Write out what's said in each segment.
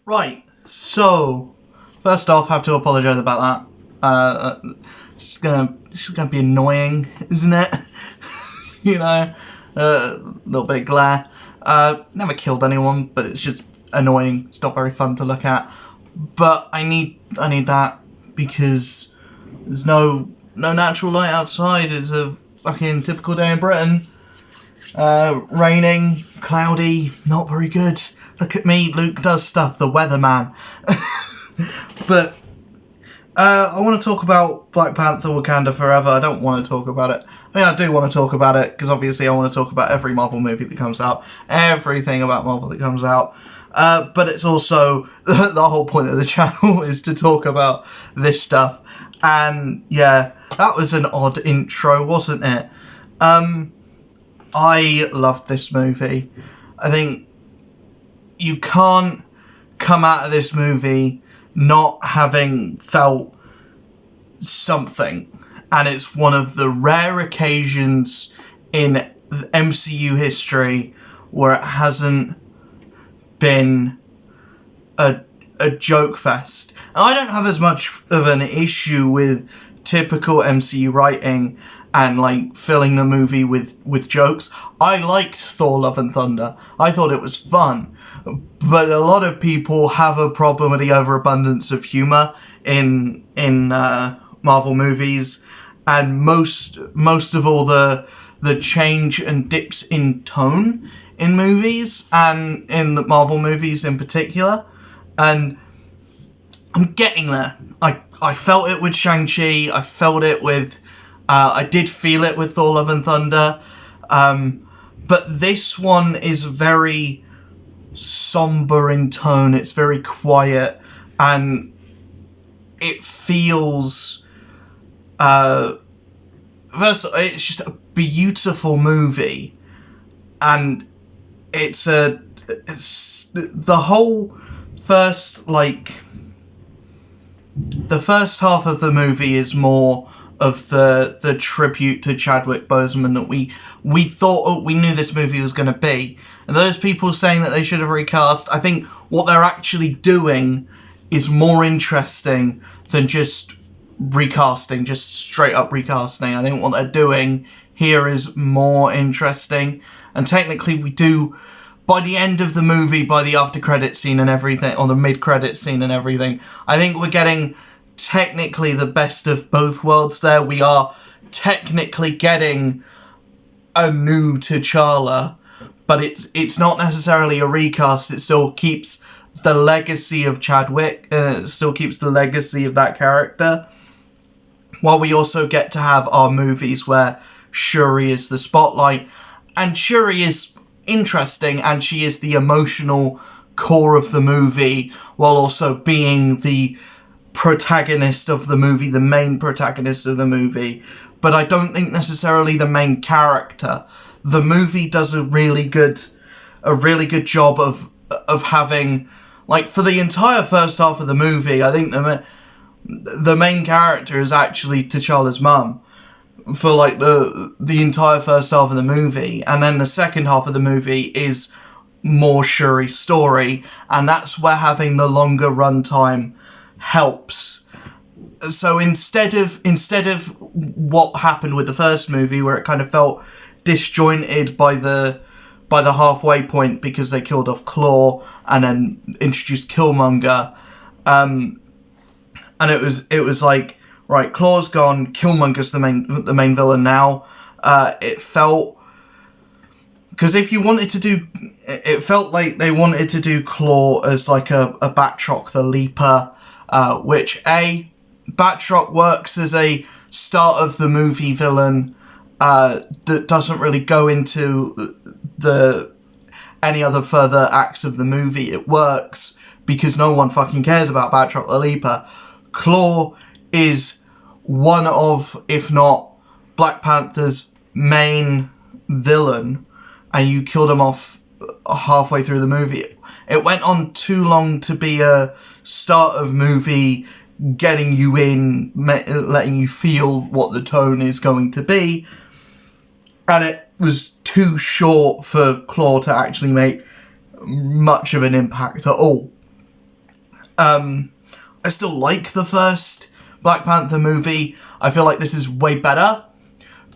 Right, so first off, have to apologise about that. It's gonna be annoying, isn't it? You know, a little bit of glare. Never killed anyone, but it's just annoying. It's not very fun to look at. But I need that because there's no natural light outside. It's a fucking typical day in Britain. Raining, cloudy, not very good. Look at me, Luke does stuff, the weatherman. But I want to talk about Black Panther Wakanda Forever. I don't want to talk about it. I mean, I do want to talk about it, because obviously I want to talk about every Marvel movie that comes out. Everything about Marvel that comes out. But it's also, the whole point of the channel is to talk about this stuff. And yeah, that was an odd intro, wasn't it? I loved this movie. I think you can't come out of this movie not having felt something. And it's one of the rare occasions in MCU history where it hasn't been a joke fest. And I don't have as much of an issue with typical MCU writing and like filling the movie with jokes. I liked Thor: Love and Thunder. I thought it was fun. But a lot of people have a problem with the overabundance of humour in Marvel movies, and most of all the change and dips in tone in movies, and in the Marvel movies in particular. And I'm getting there. I felt it with Shang-Chi. I felt it with I did feel it with Thor: Love and Thunder. But this one is very somber in tone. It's very quiet, and it feels first, it's just a beautiful movie, and it's the whole first, like, the first half of the movie is more of the tribute to Chadwick Boseman that we thought we knew this movie was going to be. And those people saying that they should have recast, I think what they're actually doing is more interesting than just recasting, just straight up recasting. I think what they're doing here is more interesting. And technically we do, by the end of the movie, by the after credit scene and everything, or the mid credit scene and everything, I think we're getting technically the best of both worlds there. We are technically getting a new T'Challa, but it's not necessarily a recast. It still keeps the legacy of Chadwick, and it still keeps the legacy of that character, while we also get to have our movies where Shuri is the spotlight. And Shuri is interesting, and she is the emotional core of the movie, while also being the protagonist of the movie, the main protagonist of the movie, but I don't think necessarily the main character. The movie does a really good job of having, like, for the entire first half of the movie, I think the main character is actually T'Challa's mum for like the entire first half of the movie, and then the second half of the movie is more Shuri's story, and that's where having the longer runtime helps. So instead of what happened with the first movie, where it kind of felt disjointed by the halfway point because they killed off Klaue and then introduced Killmonger, and it was like, right, Claw's gone, Killmonger's the main villain now. It felt, because if you wanted to do, it felt like they wanted to do Klaue as like a Batroc the Leaper, which Batroc works as a start of the movie villain that doesn't really go into any other further acts of the movie. It works because no one fucking cares about Batroc the Leaper. Klaue is one of, if not Black Panther's main villain, and you killed him off halfway through the movie. It went on too long to be a start of movie, getting you in, letting you feel what the tone is going to be, and it was too short for Klaue to actually make much of an impact at all. I still like the first Black Panther movie. I feel like this is way better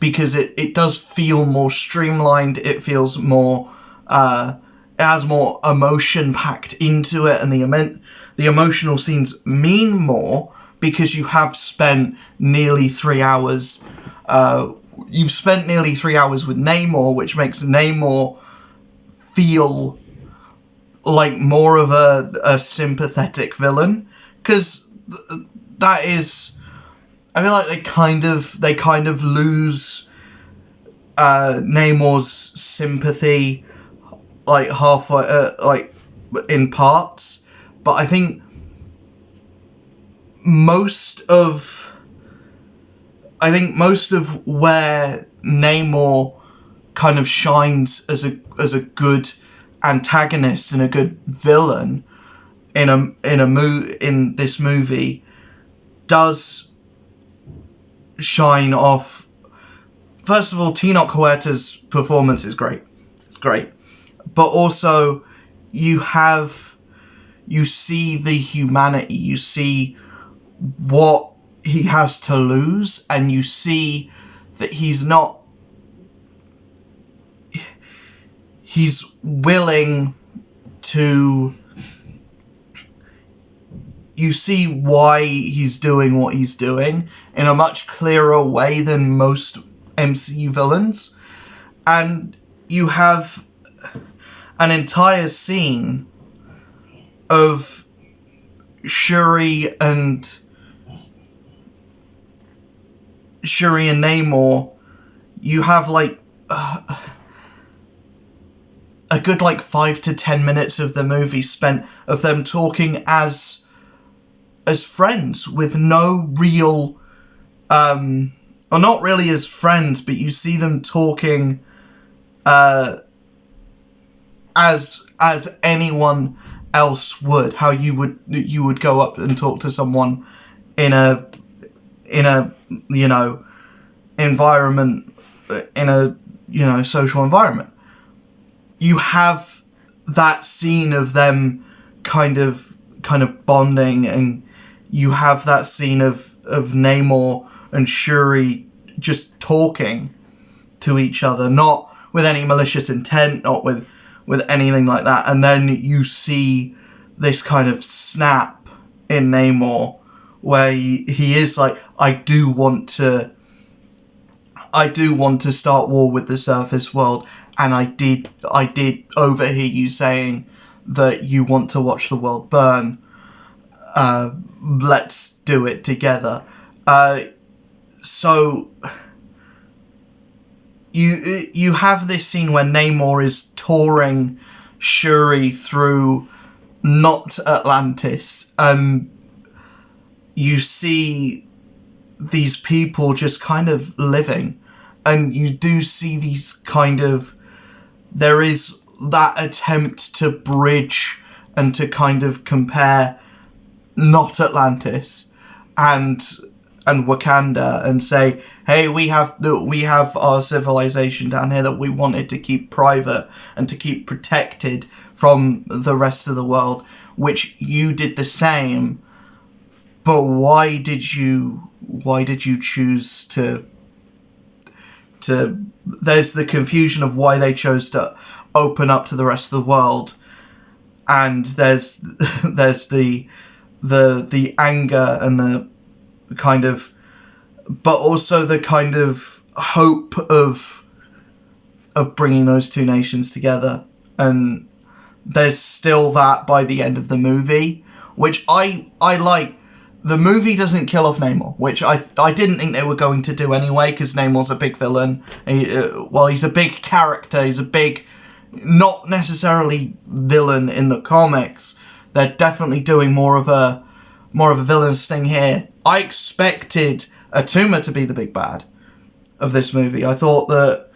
because it does feel more streamlined. It feels more, it has more emotion packed into it, and the emotional scenes mean more because you have spent nearly 3 hours. You've spent nearly 3 hours with Namor, which makes Namor feel like more of a sympathetic villain, because that is, I feel like they kind of lose Namor's sympathy like halfway, like in parts, but I think most of where Namor kind of shines as a good antagonist and a good villain in this movie does shine off. First of all, Tenoch Huerta's performance is great. It's great. But also you see the humanity, you see what he has to lose, and you see that he's willing to, you see why he's doing what he's doing in a much clearer way than most MCU villains. And you have an entire scene of Shuri and Namor. You have like a good 5 to 10 minutes of the movie spent of them talking as friends with no real, or not really as friends, but you see them talking as anyone else would, how you would go up and talk to someone in a environment, in a social environment. You have that scene of them kind of bonding, and you have that scene of Namor and Shuri just talking to each other, not with any malicious intent, not with anything like that. And then you see this kind of snap in Namor where he is like, I do want to start war with the surface world, and I did overhear you saying that you want to watch the world burn. Let's do it together. So you have this scene where Namor is touring Shuri through not Atlantis, and you see these people just kind of living, and you do see these kind of, there is that attempt to bridge and to kind of compare not Atlantis and Wakanda, and say, hey, we have our civilization down here that we wanted to keep private and to keep protected from the rest of the world, which you did the same. But why did you choose to there's the confusion of why they chose to open up to the rest of the world, and there's the anger and the kind of, but also the kind of hope of bringing those two nations together. And there's still that by the end of the movie, which I like. The movie doesn't kill off Namor, which I didn't think they were going to do anyway, because Namor's a big villain. He's a big character. He's a big, not necessarily villain in the comics. They're definitely doing more of a villainous thing here. I expected Atuma to be the big bad of this movie. I thought that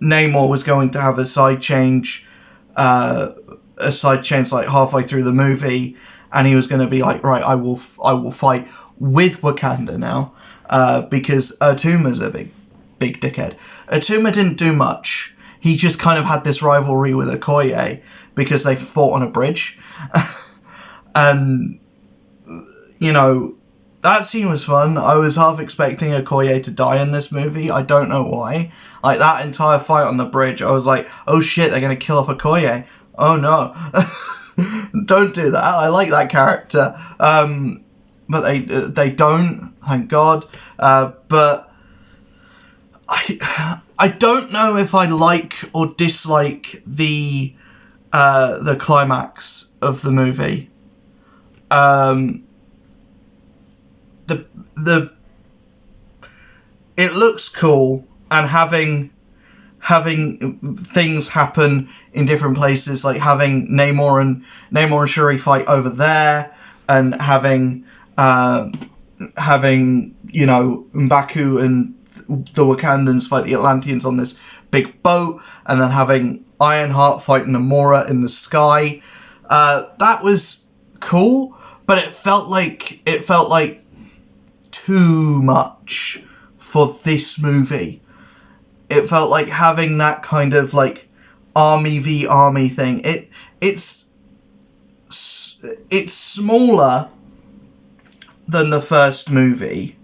Namor was going to have a side change like halfway through the movie, and he was going to be like, right, I will fight with Wakanda now, because Atuma's a big dickhead. Atuma didn't do much. He just kind of had this rivalry with Okoye because they fought on a bridge. And, you know, that scene was fun. I was half expecting Okoye to die in this movie. I don't know why. Like, that entire fight on the bridge, I was like, oh shit, they're going to kill off Okoye. Oh no. Don't do that. I like that character. But they don't, thank God. But I don't know if I like or dislike the climax of the movie. It looks cool, and having things happen in different places, like having Namor and Shuri fight over there, and having you know, M'Baku and the Wakandans fight the Atlanteans on this big boat, and then having Ironheart fight Namora in the sky. That was cool, but it felt like too much for this movie. It felt like having that kind of like army v army thing. It's smaller than the first movie,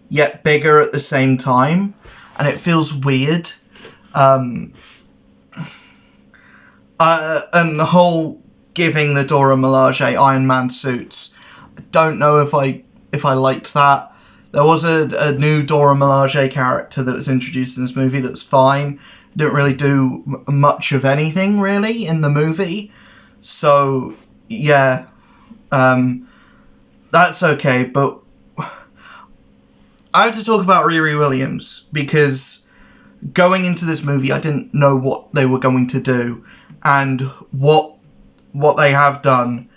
yet bigger at the same time, and it feels weird. And the whole giving the Dora Milaje Iron Man suits, I don't know if I liked that. There was a new Dora Milaje character that was introduced in this movie that was fine. Didn't really do much of anything, really, in the movie. So, yeah. That's okay, but I have to talk about Riri Williams, because going into this movie, I didn't know what they were going to do, and what they have done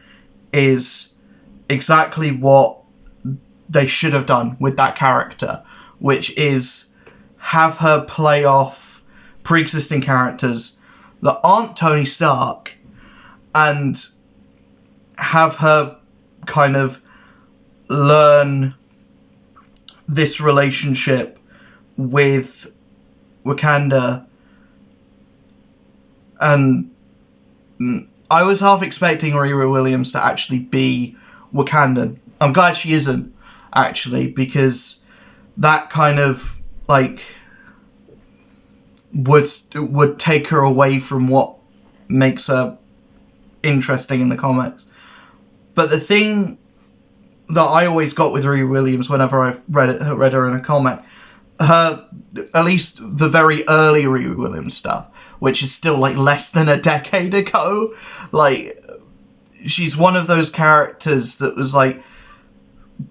is exactly what they should have done with that character, which is have her play off pre-existing characters that aren't Tony Stark, and have her kind of learn this relationship with Wakanda. And I was half expecting Riri Williams to actually be Wakandan. I'm glad she isn't, actually, because that kind of like would take her away from what makes her interesting in the comics. But the thing that I always got with Riri Williams whenever I've read her in a comic, at least the very early Riri Williams stuff, which is still like less than a decade ago, like she's one of those characters that was like,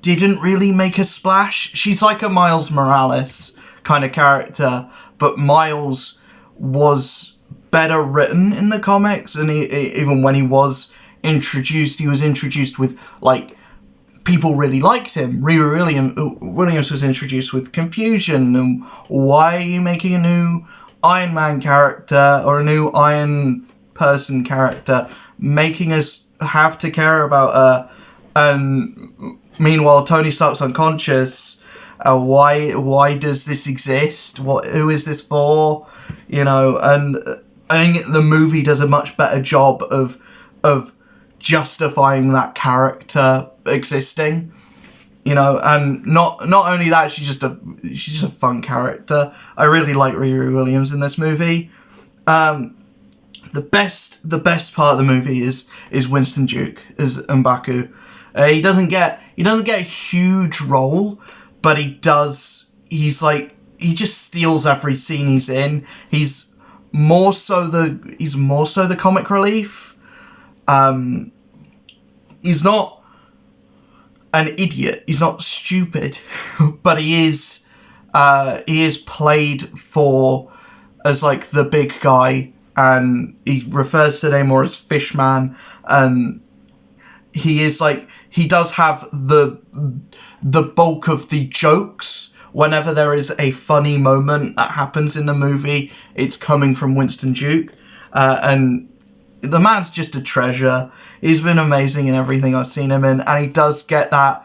didn't really make a splash. She's like a Miles Morales kind of character, but Miles was better written in the comics, and even when he was introduced with like, people really liked him. Riri Williams was introduced with confusion, and why are you making a new Iron Man character or a new Iron Person character, making us have to care about her, and meanwhile Tony Stark's unconscious. Why does this exist? Who is this for? You know, and I think the movie does a much better job of justifying that character existing. You know, and not only that, she's just a fun character. I really like Riri Williams in this movie. The best part of the movie is Winston Duke as M'Baku. He doesn't get a huge role, but he does. He just steals every scene he's in. He's more so the comic relief. He's not an idiot. He's not stupid, but he is played as like the big guy, and he refers to Namor as Fishman, and he does have the bulk of the jokes. Whenever there is a funny moment that happens in the movie, it's coming from Winston Duke, and the man's just a treasure. He's been amazing in everything I've seen him in, and he does get that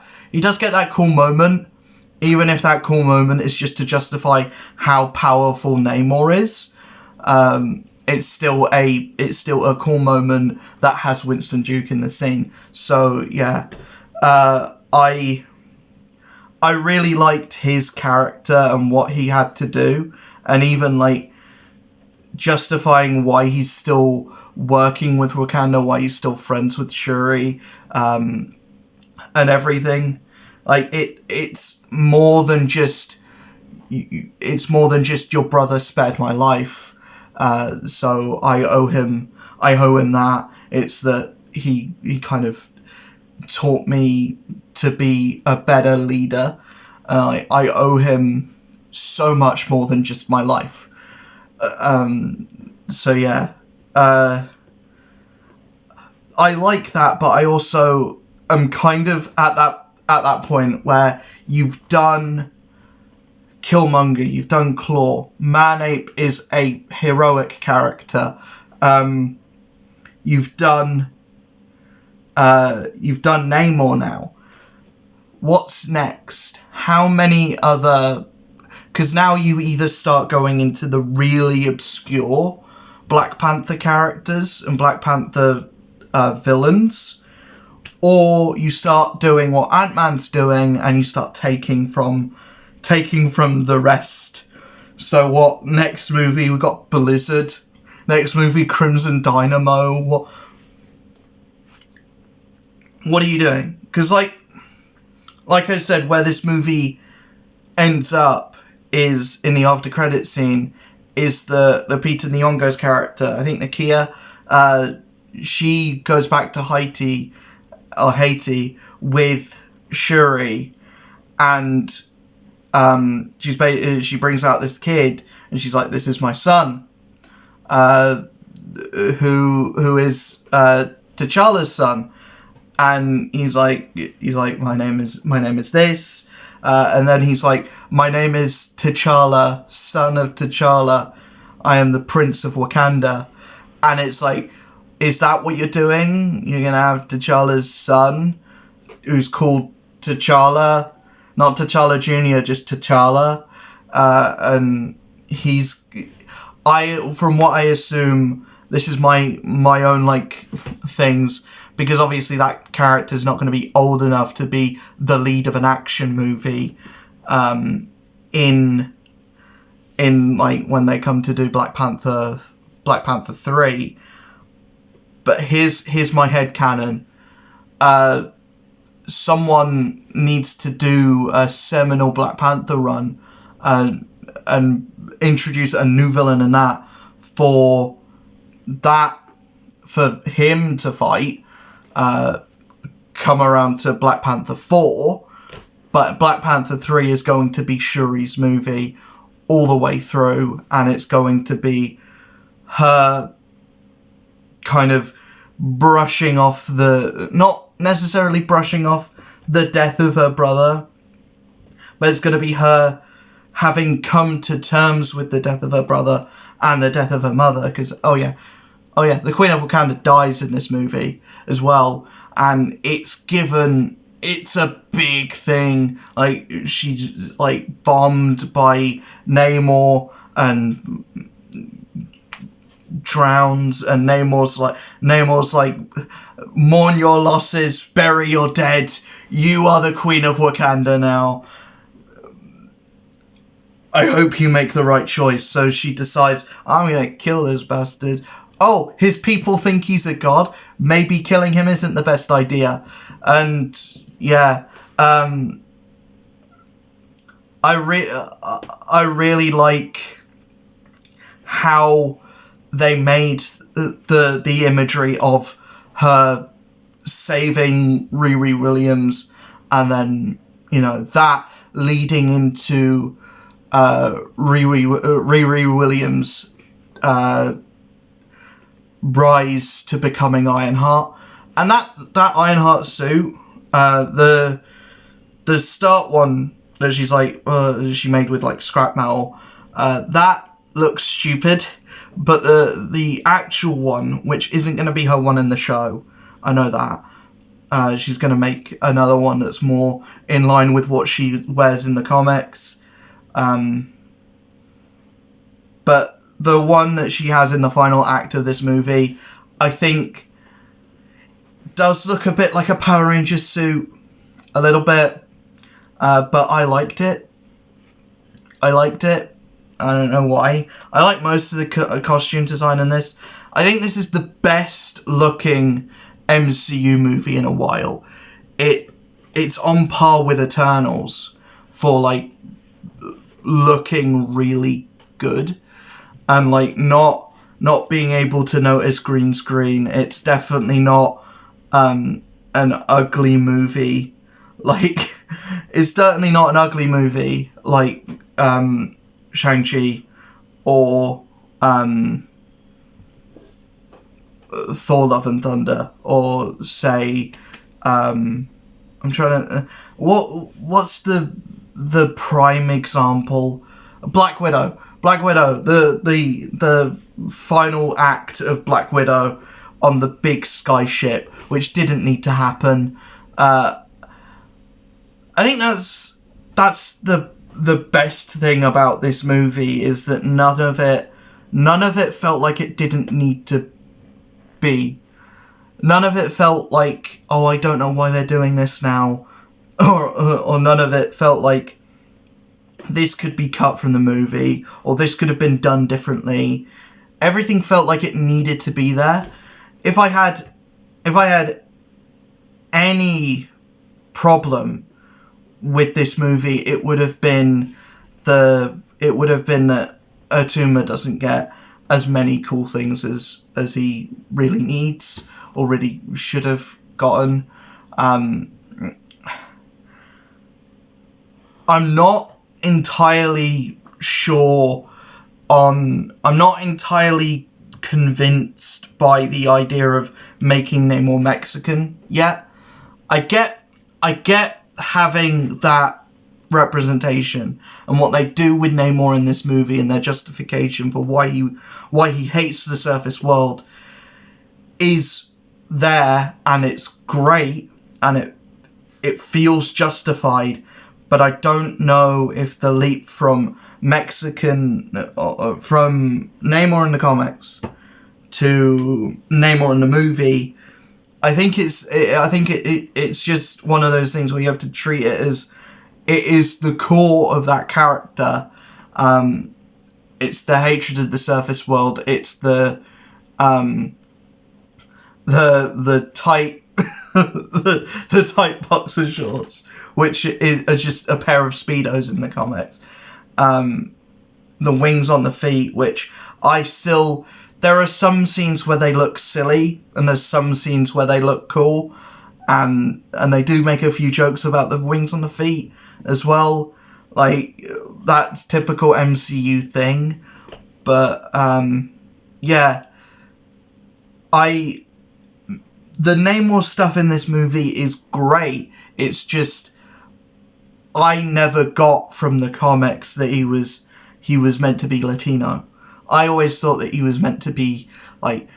cool moment, even if that cool moment is just to justify how powerful Namor is. it's still a cool moment that has Winston Duke in the scene. So yeah, I really liked his character and what he had to do, and even like justifying why he's still working with Wakanda, why he's still friends with Shuri, and everything. Like it's more than just your brother spared my life. So I owe him that. It's that he kind of taught me to be a better leader. I owe him so much more than just my life. So yeah, I like that, but I also am kind of at that point where you've done Killmonger, you've done Claw. Man-Ape is a heroic character. You've done Namor now. What's next? How many other... Because now you either start going into the really obscure Black Panther characters and Black Panther villains, or you start doing what Ant-Man's doing and you start taking from the rest. So what, next movie we got Blizzard, next movie Crimson Dynamo. What are you doing? Because like I said, where this movie ends up is in the after credit scene is the Lupita Nyong'o's character. I think Nakia, she goes back to Haiti with Shuri, and she brings out this kid, and she's like, "This is my son," who is T'Challa's son, and he's like, "My name is this," and then he's like, "My name is T'Challa, son of T'Challa. I am the Prince of Wakanda," and it's like, is that what you're doing? You're gonna have T'Challa's son, who's called T'Challa. Not T'Challa Jr., just T'Challa. And from what I assume, this is my own, like, things, because obviously that character's not going to be old enough to be the lead of an action movie, in like, when they come to do Black Panther 3. But here's my headcanon. Someone needs to do a seminal Black Panther run and introduce a new villain in that for him to fight, come around to Black Panther 4, but Black Panther 3 is going to be Shuri's movie all the way through, and it's going to be her kind of brushing off not necessarily brushing off the death of her brother, but it's going to be her having come to terms with the death of her brother and the death of her mother, because oh yeah, the Queen of Wakanda dies in this movie as well, and it's a big thing. Like, she's like bombed by Namor and drowns, and Namor's like, mourn your losses, bury your dead, you are the Queen of Wakanda now. I hope you make the right choice. So she decides, I'm gonna kill this bastard. Oh, his people think he's a god, maybe killing him isn't the best idea. And yeah, I really like how they made the imagery of her saving Riri Williams, and then, you know, that leading into Riri Williams' rise to becoming Ironheart. And that Ironheart suit, the start one that she's like, she made with like scrap metal, that looks stupid. But the actual one, which isn't going to be her one in the show, I know that. She's going to make another one that's more in line with what she wears in the comics. But the one that she has in the final act of this movie, I think, does look a bit like a Power Rangers suit, a little bit, but I liked it. I don't know why. I like most of the costume design in this. I think this is the best looking MCU movie in a while. It's on par with Eternals for like looking really good and like not being able to notice green screen. It's definitely not an ugly movie. Like it's certainly not an ugly movie like Shang-Chi or Thor: Love and Thunder, or say I'm trying to what's the prime example? Black Widow, the final act of Black Widow on the big sky ship, which didn't need to happen. I think that's the best thing about this movie, is that none of it felt like it didn't need to be. None of it felt like, oh, I don't know why they're doing this now, or none of it felt like this could be cut from the movie, or this could have been done differently. Everything felt like it needed to be there. If I had any problem with this movie, it would have been that Atuma doesn't get as many cool things as he really needs, or really should have gotten. I'm not entirely convinced by the idea of making Namor Mexican yet. I get having that representation and what they do with Namor in this movie, and their justification for why he hates the surface world is there, and it's great, and it feels justified. But I don't know if the leap from Mexican from Namor in the comics to Namor in the movie, I think it's just one of those things where you have to treat it as it is the core of that character. It's the hatred of the surface world. It's the tight the tight boxer shorts, which are just a pair of Speedos in the comics. The wings on the feet, which there are some scenes where they look silly, and there's some scenes where they look cool, and they do make a few jokes about the wings on the feet as well. Like, that's typical MCU thing. But yeah, the Namor stuff in this movie is great. It's just I never got from the comics that he was meant to be Latino. I always thought that he was meant to be like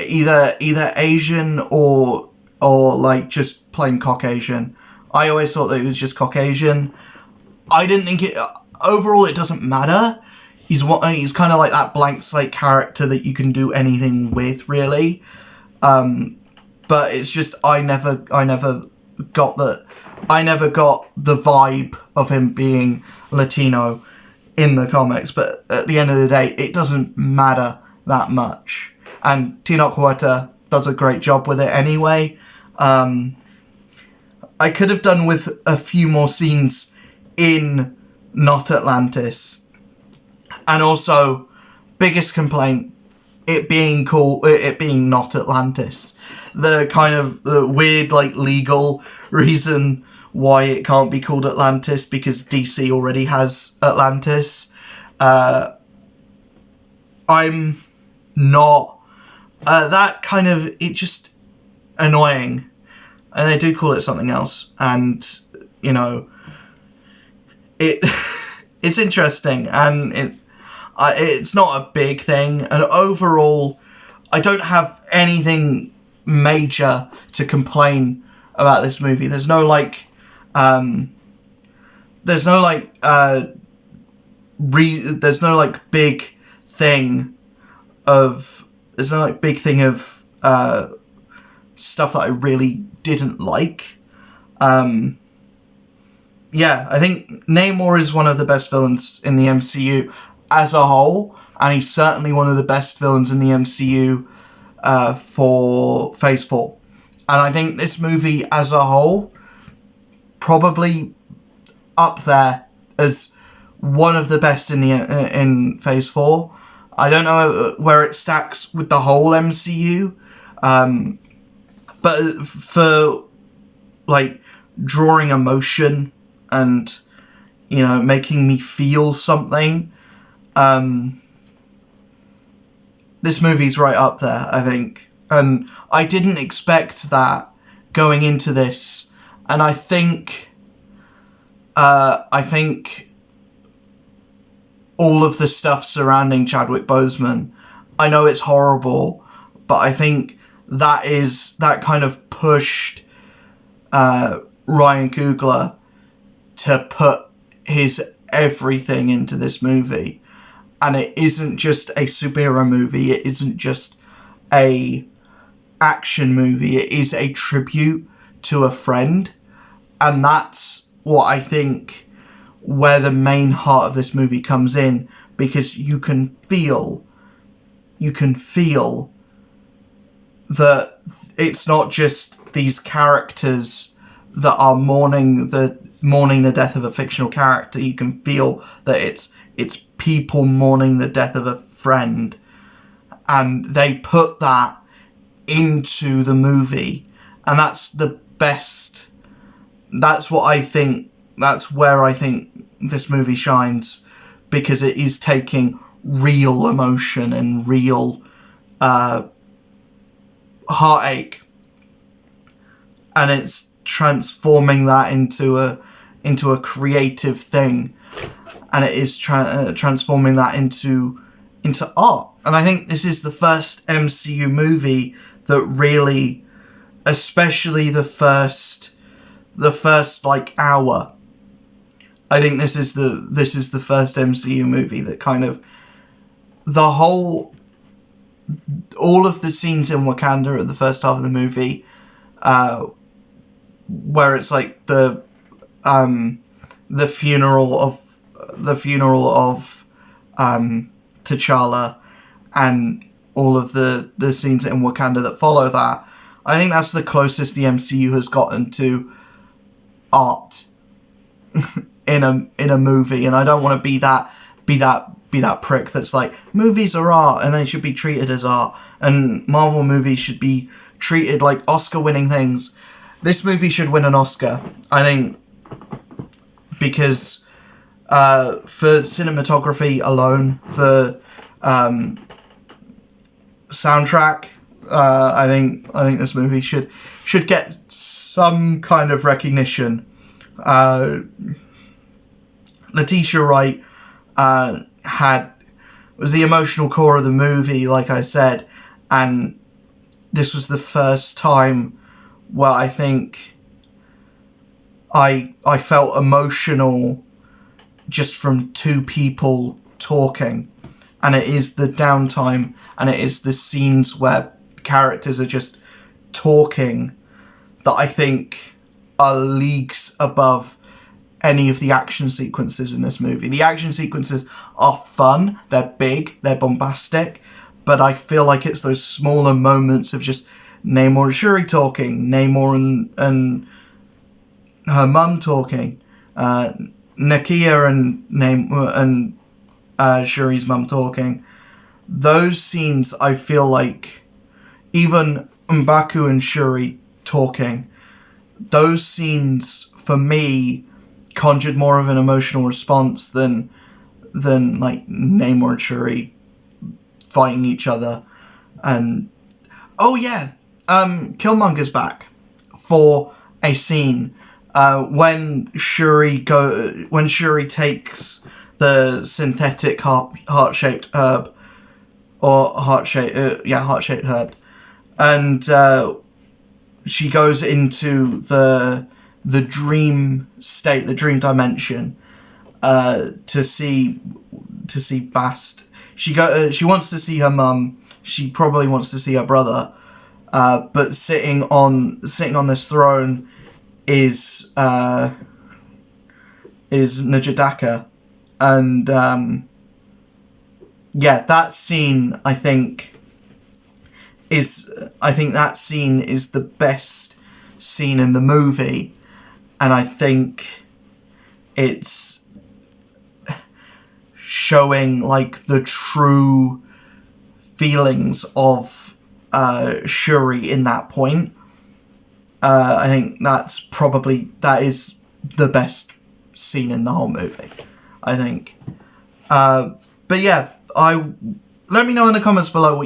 either Asian or like just plain Caucasian. I always thought that he was just Caucasian. I didn't think it overall. It doesn't matter. He's kind of like that blank slate character that you can do anything with, really. But it's just I never got the vibe of him being Latino in the comics. But at the end of the day, it doesn't matter that much. And Tenoch Huerta does a great job with it anyway. I could have done with a few more scenes in Not Atlantis. And also, biggest complaint, it being Not Atlantis. The kind of weird, like, legal reason why it can't be called Atlantis, because DC already has Atlantis. I'm not... that kind of... It just... annoying. And they do call it something else. And, you know... It's interesting, and it's not a big thing, and overall, I don't have anything major to complain about this movie. There's no there's no like big thing of stuff that I really didn't like. Yeah, I think Namor is one of the best villains in the MCU as a whole, and he's certainly one of the best villains in the MCU for Phase 4. And I think this movie as a whole, probably up there as one of the best in Phase 4. I don't know where it stacks with the whole MCU, but for like drawing emotion and, you know, making me feel something, this movie's right up there, I think. And I didn't expect that going into this, and I think all of the stuff surrounding Chadwick Boseman, I know it's horrible, but I think that kind of pushed Ryan Coogler to put his everything into this movie. And it isn't just a superhero movie, it isn't just a action movie, it is a tribute to a friend. And that's what I think where the main heart of this movie comes in, because you can feel that it's not just these characters that are mourning the death of a fictional character. You can feel that it's people mourning the death of a friend, and they put that into the movie, and that's the best. That's where I think this movie shines, because it is taking real emotion and real heartache, and it's transforming that into a creative thing, and it is transforming that into art. And I think this is the first MCU movie that really, especially the first like hour, I think this is the first MCU movie that kind of all of the scenes in Wakanda at the first half of the movie, where it's like the funeral of T'Challa, and all of the scenes in Wakanda that follow that, I think that's the closest the MCU has gotten to art in a movie. And I don't want to be that prick that's like, movies are art and they should be treated as art, and Marvel movies should be treated like Oscar-winning things. This movie should win an Oscar, I think, because for cinematography alone, for soundtrack, I think this movie should get some kind of recognition. Letitia Wright was the emotional core of the movie, like I said, and this was the first time where I think I felt emotional just from two people talking. And it is the downtime, and it is the scenes where characters are just talking that I think are leagues above any of the action sequences in this movie. The action sequences are fun, they're big, they're bombastic, but I feel like it's those smaller moments of just Namor and Shuri talking, Namor and her mum talking, Nakia and Shuri's mum talking. Those scenes, I feel like, even M'Baku and Shuri talking, those scenes for me conjured more of an emotional response than like Namor and Shuri fighting each other. And oh yeah, Killmonger's back for a scene when Shuri takes the synthetic heart-shaped herb, or heart-shaped herb, and she goes into the dream state, the dream dimension. to see Bast. She wants to see her mum. She probably wants to see her brother. But sitting on this throne is Njidaka, and yeah, that scene I think that scene is the best scene in the movie, and I think it's showing like the true feelings of Shuri in that point. I think that is the best scene in the whole movie, I think. But yeah, let me know in the comments below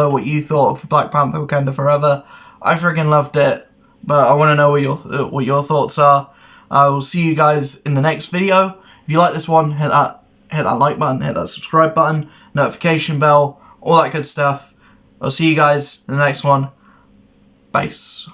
what you thought of Black Panther: Wakanda Forever. I freaking loved it, but I want to know what your thoughts are. I will see you guys in the next video. If you like this one, hit that like button, hit that subscribe button, notification bell, all that good stuff. I'll see you guys in the next one. Peace.